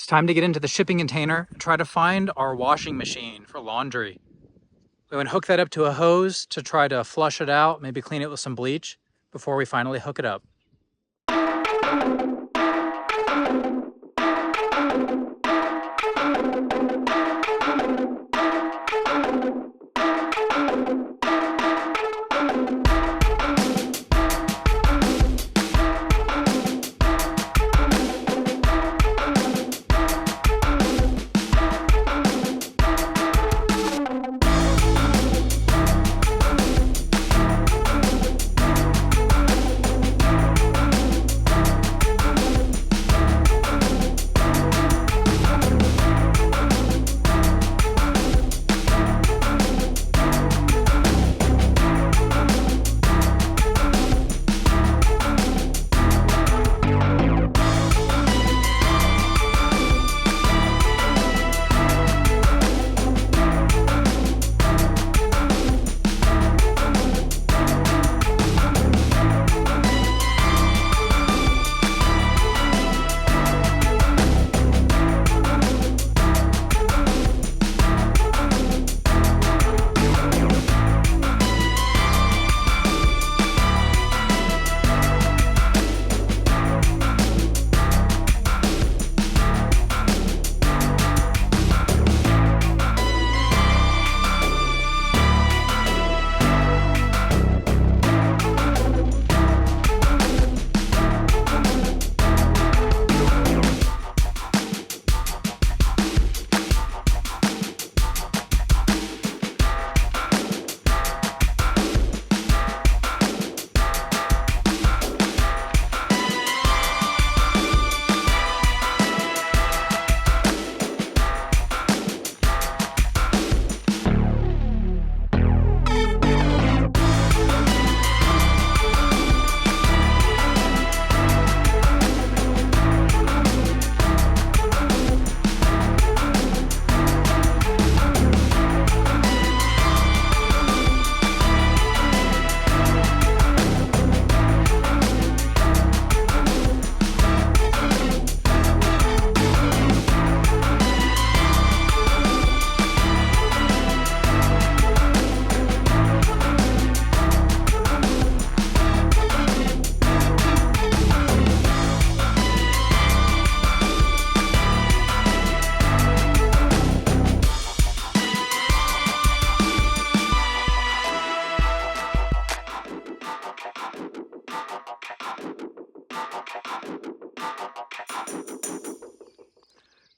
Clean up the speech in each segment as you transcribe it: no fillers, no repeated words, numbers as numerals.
time to get into the shipping container and try to find our washing machine for laundry. We want to hook that up to a hose to try to flush it out, maybe clean it with some bleach before we finally hook it up.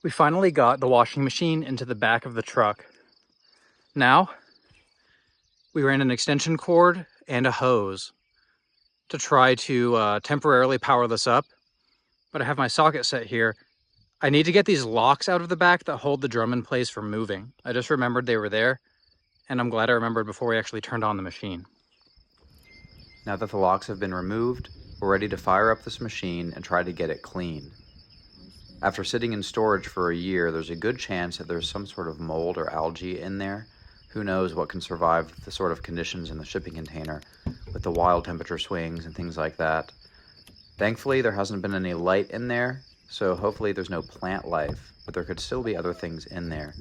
We finally got the washing machine into the back of the truck. Now, we ran an extension cord and a hose to try to temporarily power this up, but I have my socket set here. I need to get these locks out of the back that hold the drum in place for moving. I just remembered they were there, and I'm glad I remembered before we actually turned on the machine. Now that the locks have been removed, we're ready to fire up this machine and try to get it clean. After sitting in storage for a year, there's a good chance that there's some sort of mold or algae in there. Who knows what can survive the sort of conditions in the shipping container with the wild temperature swings and things like that. Thankfully, there hasn't been any light in there, so hopefully there's no plant life, but there could still be other things in there.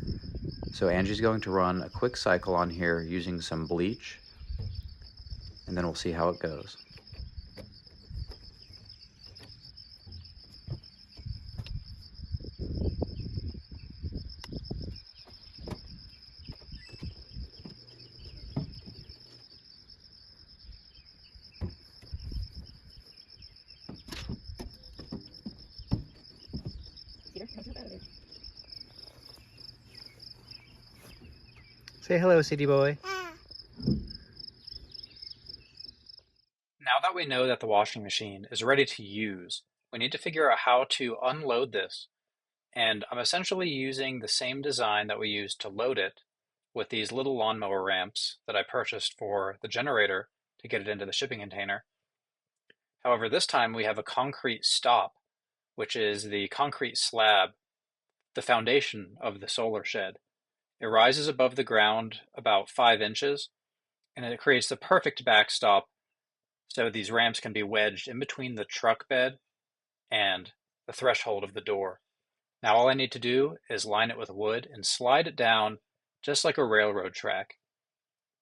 So Angie's going to run a quick cycle on here using some bleach, and then we'll see how it goes. Say hello, city boy. Now that we know that the washing machine is ready to use, we need to figure out how to unload this. And I'm essentially using the same design that we used to load it with these little lawnmower ramps that I purchased for the generator to get it into the shipping container. However, this time we have a concrete stop, which is the concrete slab, the foundation of the solar shed. It rises above the ground about 5 inches, and it creates the perfect backstop so these ramps can be wedged in between the truck bed and the threshold of the door. Now all I need to do is line it with wood and slide it down just like a railroad track.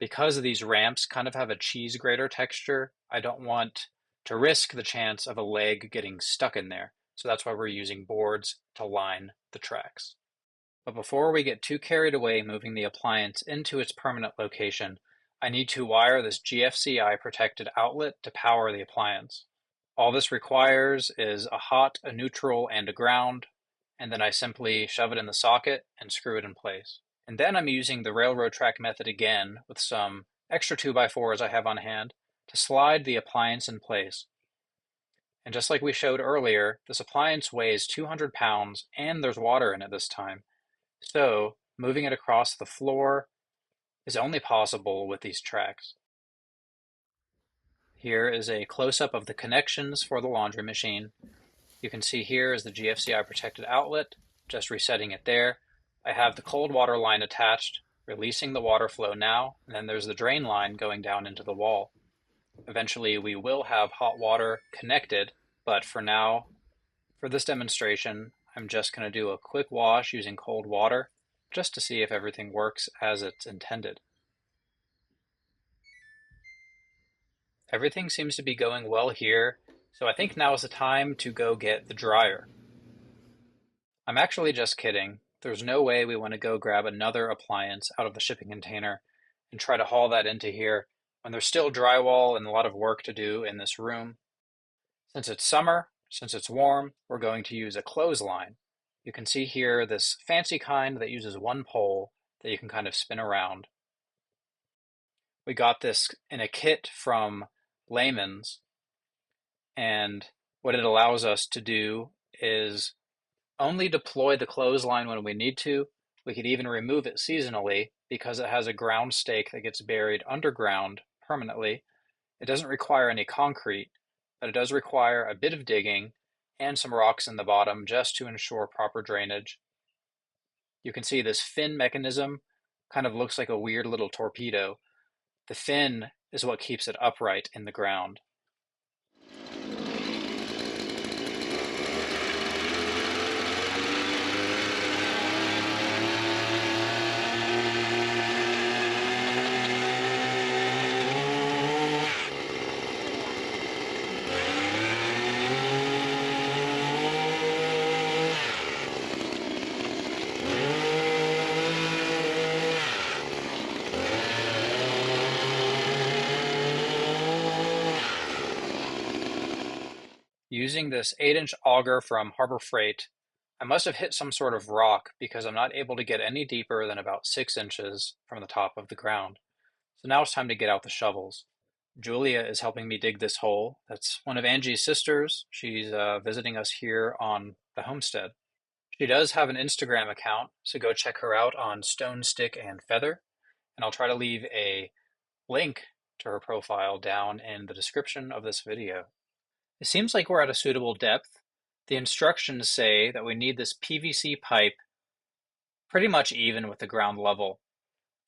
Because these ramps kind of have a cheese grater texture, I don't want to risk the chance of a leg getting stuck in there. So that's why we're using boards to line the tracks. But before we get too carried away moving the appliance into its permanent location, I need to wire this GFCI protected outlet to power the appliance. All this requires is a hot, a neutral, and a ground, and then I simply shove it in the socket and screw it in place. And then I'm using the railroad track method again with some extra 2x4s I have on hand to slide the appliance in place. And just like we showed earlier, this appliance weighs 200 pounds and there's water in it this time. So moving it across the floor is only possible with these tracks. Here is a close-up of the connections for the laundry machine. You can see here is the GFCI protected outlet, just resetting it there. I have the cold water line attached, releasing the water flow now, and then there's the drain line going down into the wall. Eventually we will have hot water connected, but for now, for this demonstration, I'm just going to do a quick wash using cold water, just to see if everything works as it's intended. Everything seems to be going well here, so I think now is the time to go get the dryer. I'm actually just kidding. There's no way we want to go grab another appliance out of the shipping container and try to haul that into here when there's still drywall and a lot of work to do in this room. Since it's summer, since it's warm, we're going to use a clothesline. You can see here this fancy kind that uses one pole that you can kind of spin around. We got this in a kit from Layman's, and what it allows us to do is only deploy the clothesline when we need to. We could even remove it seasonally because it has a ground stake that gets buried underground permanently. It doesn't require any concrete, but it does require a bit of digging and some rocks in the bottom just to ensure proper drainage. You can see this fin mechanism kind of looks like a weird little torpedo. The fin is what keeps it upright in the ground. Using this 8-inch auger from Harbor Freight, I must have hit some sort of rock because I'm not able to get any deeper than about 6 inches from the top of the ground. So now it's time to get out the shovels. Julia is helping me dig this hole. That's one of Angie's sisters. She's visiting us here on the Homestead. She does have an Instagram account, so go check her out on Stone, Stick, and Feather. And I'll try to leave a link to her profile down in the description of this video. It seems like we're at a suitable depth. The instructions say that we need this PVC pipe pretty much even with the ground level.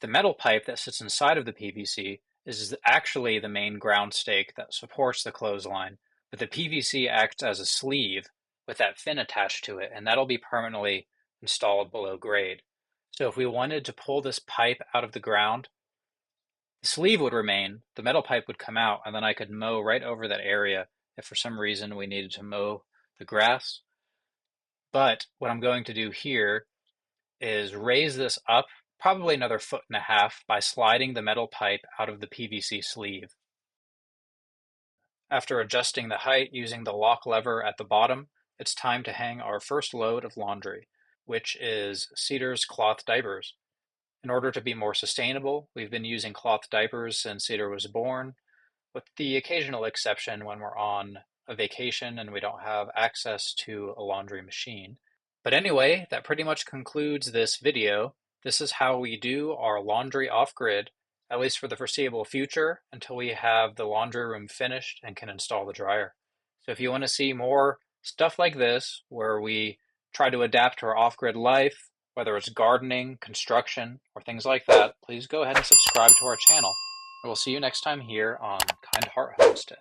The metal pipe that sits inside of the PVC is actually the main ground stake that supports the clothesline, but the PVC acts as a sleeve with that fin attached to it, and that'll be permanently installed below grade. So if we wanted to pull this pipe out of the ground, the sleeve would remain, the metal pipe would come out, and then I could mow right over that area if for some reason we needed to mow the grass. But what I'm going to do here is raise this up probably another 1.5 feet by sliding the metal pipe out of the PVC sleeve. After adjusting the height using the lock lever at the bottom, it's time to hang our first load of laundry, which is Cedar's cloth diapers. In order to be more sustainable, we've been using cloth diapers since Cedar was born, with the occasional exception when we're on a vacation and we don't have access to a laundry machine. But anyway, that pretty much concludes this video. This is how we do our laundry off-grid, at least for the foreseeable future, until we have the laundry room finished and can install the dryer. So if you want to see more stuff like this, where we try to adapt to our off-grid life, whether it's gardening, construction, or things like that, please go ahead and subscribe to our channel. We'll see you next time here on Kind Heart Homestead.